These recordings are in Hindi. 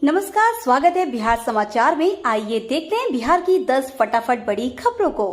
नमस्कार, स्वागत है बिहार समाचार में। आइए देखते हैं बिहार की 10 फटाफट बड़ी खबरों को।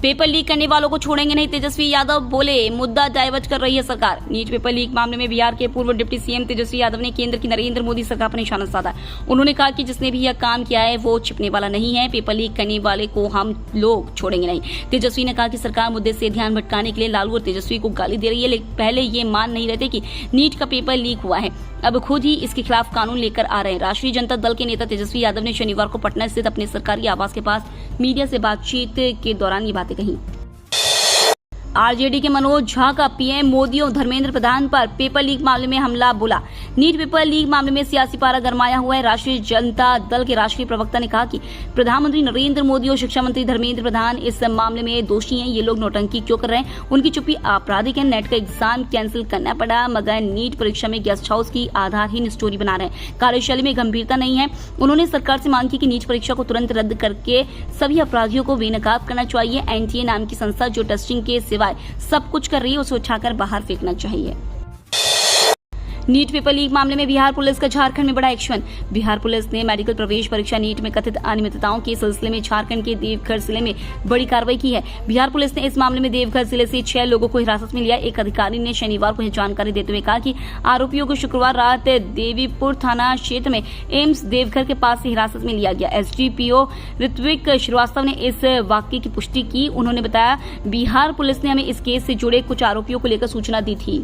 पेपर लीक करने वालों को छोड़ेंगे नहीं, तेजस्वी यादव बोले। मुद्दा डाइवर्ट कर रही है सरकार। नीट पेपर लीक मामले में बिहार के पूर्व डिप्टी सीएम तेजस्वी यादव ने केंद्र की नरेंद्र मोदी सरकार पर निशाना साधा। उन्होंने कहा कि जिसने भी यह काम किया है वो छिपने वाला नहीं है। पेपर लीक करने वाले को हम लोग छोड़ेंगे नहीं। तेजस्वी ने कहा कि सरकार मुद्दे से ध्यान भटकाने के लिए लालू और तेजस्वी को गाली दे रही है, लेकिन पहले ये मान नहीं रहे थे कि नीट का पेपर लीक हुआ है, अब खुद ही इसके खिलाफ कानून लेकर आ रहे हैं। राष्ट्रीय जनता दल के नेता तेजस्वी यादव ने शनिवार को पटना स्थित अपने सरकारी आवास के पास मीडिया से बातचीत के दौरान ये बातें कही। आरजेडी के मनोज झा का पीएम मोदी और धर्मेंद्र प्रधान पर पेपर लीक मामले में हमला, बोला। नीट पेपर लीक मामले में सियासी पारा गरमाया हुआ है। राष्ट्रीय जनता दल के राष्ट्रीय प्रवक्ता ने कहा कि प्रधानमंत्री नरेंद्र मोदी और शिक्षा मंत्री धर्मेंद्र प्रधान इस मामले में दोषी हैं। ये लोग नौटंकी क्यों कर रहे हैं? उनकी चुप्पी आपराधिक है। नेट का एग्जाम कैंसिल करना पड़ा, मगर नीट परीक्षा में गेस्ट हाउस की आधारहीन स्टोरी बना रहे हैं। कार्यशैली में गंभीरता नहीं है। उन्होंने सरकार से मांग की कि नीट परीक्षा को तुरंत रद्द करके सभी अपराधियों को बेनकाब करना चाहिए। एनटीए नाम की संस्था जो टेस्टिंग के सब कुछ कर रही है, उसे उठाकर बाहर फेंकना चाहिए। नीट पेपर लीक मामले में बिहार पुलिस का झारखंड में बड़ा एक्शन। बिहार पुलिस ने मेडिकल प्रवेश परीक्षा नीट में कथित अनियमितताओं के सिलसिले में झारखंड के देवघर जिले में बड़ी कार्रवाई की है। बिहार पुलिस ने इस मामले में देवघर जिले से 6 लोगों को हिरासत में लिया। एक अधिकारी ने शनिवार को यह जानकारी देते हुए कहा कि आरोपियों को शुक्रवार रात देवीपुर थाना क्षेत्र में एम्स देवघर के पास से हिरासत में लिया गया। एसडीपीओ ऋत्विक श्रीवास्तव ने इस वाकये की पुष्टि की। उन्होंने बताया, बिहार पुलिस ने हमें इस केस से जुड़े कुछ आरोपियों को लेकर सूचना दी थी।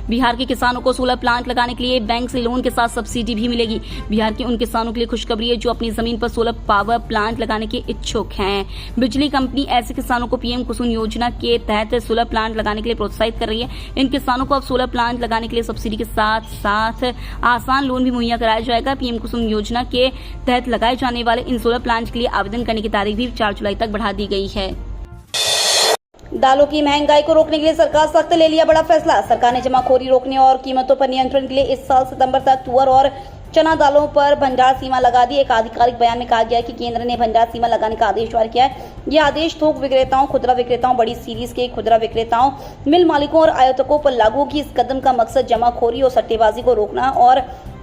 बिहार के किसानों को सोलर प्लांट लगाने के लिए बैंक से लोन के साथ सब्सिडी भी मिलेगी। बिहार के उन किसानों के लिए खुशखबरी है जो अपनी जमीन पर सोलर पावर प्लांट लगाने के इच्छुक हैं। बिजली कंपनी ऐसे किसानों को पीएम कुसुम योजना के तहत सोलर प्लांट लगाने के लिए प्रोत्साहित कर रही है। इन किसानों को अब सोलर प्लांट लगाने के लिए सब्सिडी के साथ साथ आसान लोन भी मुहैया कराया जाएगा। पीएम कुसुम योजना के तहत लगाए जाने वाले इन सोलर प्लांट के लिए आवेदन करने की तारीख भी 4 जुलाई तक बढ़ा दी गई है। दालों की महंगाई को रोकने के लिए सरकार सख्त ले लिया बड़ा फैसला। सरकार ने जमाखोरी रोकने और कीमतों पर नियंत्रण के लिए इस साल सितंबर तक तुअर और चना दालों पर भंडार सीमा लगा दी। एक आधिकारिक बयान में कहा गया है कि केंद्र ने भंडार सीमा लगाने का आदेश जारी किया है। यह आदेश थोक विक्रेताओं, खुदरा विक्रेताओं, बड़ी सीरीज के खुदरा विक्रेताओं, मिल मालिकों और आयातकों पर लागू होगी। इस कदम का मकसद जमाखोरी और सट्टेबाजी को रोकना और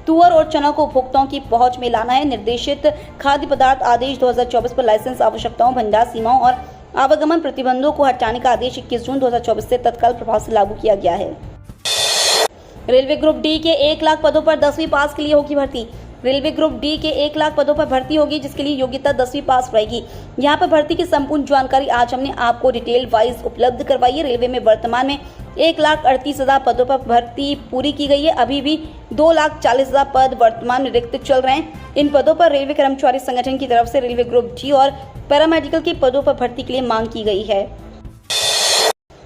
तुअर और चना को उपभोक्ताओं की पहुंच में लाना है। निर्देशित खाद्य पदार्थ आदेश 2024 पर लाइसेंस आवश्यकताओं, भंडार सीमाओं और आवागमन प्रतिबंधों को हटाने का आदेश 21 जून 2024 से तत्काल प्रभाव से लागू किया गया है। रेलवे ग्रुप डी के 1 लाख पदों पर 10वीं पास के लिए होगी भर्ती। रेलवे ग्रुप डी के 1 लाख पदों पर भर्ती होगी, जिसके लिए योग्यता 10वीं पास रहेगी। यहाँ पर भर्ती की संपूर्ण जानकारी आज हमने आपको डिटेल वाइज उपलब्ध करवाई है। रेलवे में वर्तमान में 1,38,000 पदों पर भर्ती पूरी की गई है। अभी भी 2,40,000 पद वर्तमान में रिक्त चल रहे हैं। इन पदों पर रेलवे कर्मचारी संगठन की तरफ से रेलवे ग्रुप डी और पैरामेडिकल के पदों पर भर्ती के लिए मांग की गई है।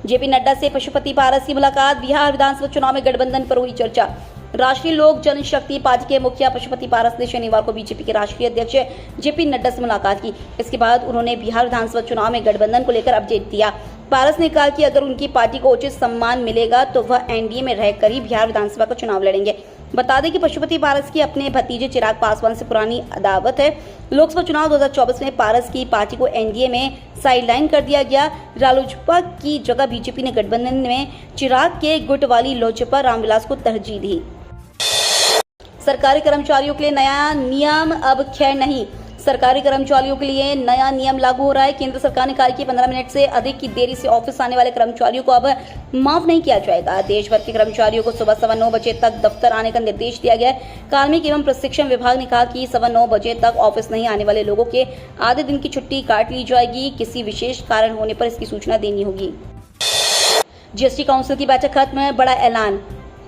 जेपी नड्डा से पशुपति पारस की मुलाकात। बिहार विधानसभा चुनाव में गठबंधन पर हुई चर्चा। राष्ट्रीय लोक जनशक्ति पार्टी के मुखिया पशुपति पारस ने शनिवार को बीजेपी के राष्ट्रीय अध्यक्ष जेपी नड्डा से मुलाकात की। इसके बाद उन्होंने बिहार विधानसभा चुनाव में गठबंधन को लेकर अपडेट दिया। पारस ने कहा कि अगर उनकी पार्टी को उचित सम्मान मिलेगा तो वह एनडीए में रहकर ही बिहार विधानसभा का चुनाव लड़ेंगे। बता दें कि पशुपति पारस की अपने भतीजे चिराग पासवान से पुरानी अदावत है। लोकसभा चुनाव 2024 में पारस की पार्टी को एनडीए में साइडलाइन कर दिया गया। रालोजपा की जगह बीजेपी ने गठबंधन में चिराग के गुट वाली लोजपा रामविलास को तरजीह दी। सरकारी कर्मचारियों के लिए नया नियम अब खैर नहीं। सरकारी कर्मचारियों के लिए नया नियम लागू हो रहा है। केंद्र सरकार ने कहा कि 15 मिनट से अधिक की देरी से ऑफिस आने वाले कर्मचारियों को अब माफ नहीं किया जाएगा। देश भर के कर्मचारियों को सुबह 9:15 बजे तक दफ्तर आने का निर्देश दिया गया है। कार्मिक एवं प्रशिक्षण विभाग ने कहा कि 9:15 बजे तक ऑफिस नहीं आने वाले लोगों के आधे दिन की छुट्टी काट ली जाएगी। किसी विशेष कारण होने पर इसकी सूचना देनी होगी। जीएसटी काउंसिल की बैठक खत्म है, बड़ा ऐलान।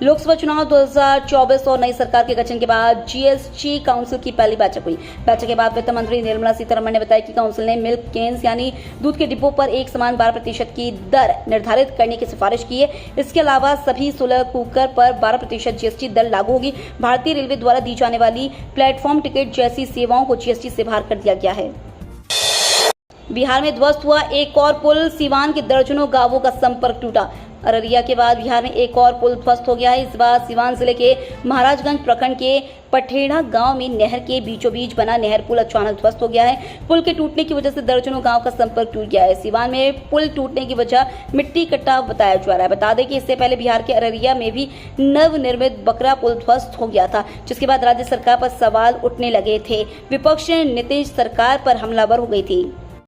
लोकसभा चुनाव 2024 और नई सरकार के गठन के बाद जीएसटी काउंसिल की पहली बैठक हुई। बैठक के बाद वित्त मंत्री निर्मला सीतारमण ने बताया कि काउंसिल ने मिल्क केन्स यानी दूध के डिब्बों पर एक समान 12% की दर निर्धारित करने की सिफारिश की है। इसके अलावा सभी सोलर कुकर पर 12% जीएसटी दर लागू होगी। भारतीय रेलवे द्वारा दी जाने वाली प्लेटफॉर्म टिकट जैसी सेवाओं को जीएसटी से बाहर कर दिया गया है। बिहार में ध्वस्त हुआ एक और पुल। सीवान के दर्जनों गांवों का संपर्क टूटा। अररिया के बाद बिहार में एक और पुल ध्वस्त हो गया है। इस बार सिवान जिले के महाराजगंज प्रखंड के पठेड़ा गांव में नहर के बीचों बीच बना नहर पुल अचानक ध्वस्त हो गया है। पुल के टूटने की वजह से दर्जनों गांव का संपर्क टूट गया है। सिवान में पुल टूटने की वजह मिट्टी कटाव बताया जा रहा है। बता दें कि इससे पहले बिहार के अररिया में भी नवनिर्मित बकरा पुल ध्वस्त हो गया था, जिसके बाद राज्य सरकार पर सवाल उठने लगे थे। विपक्ष नीतीश सरकार पर हमलावर हो गई थी।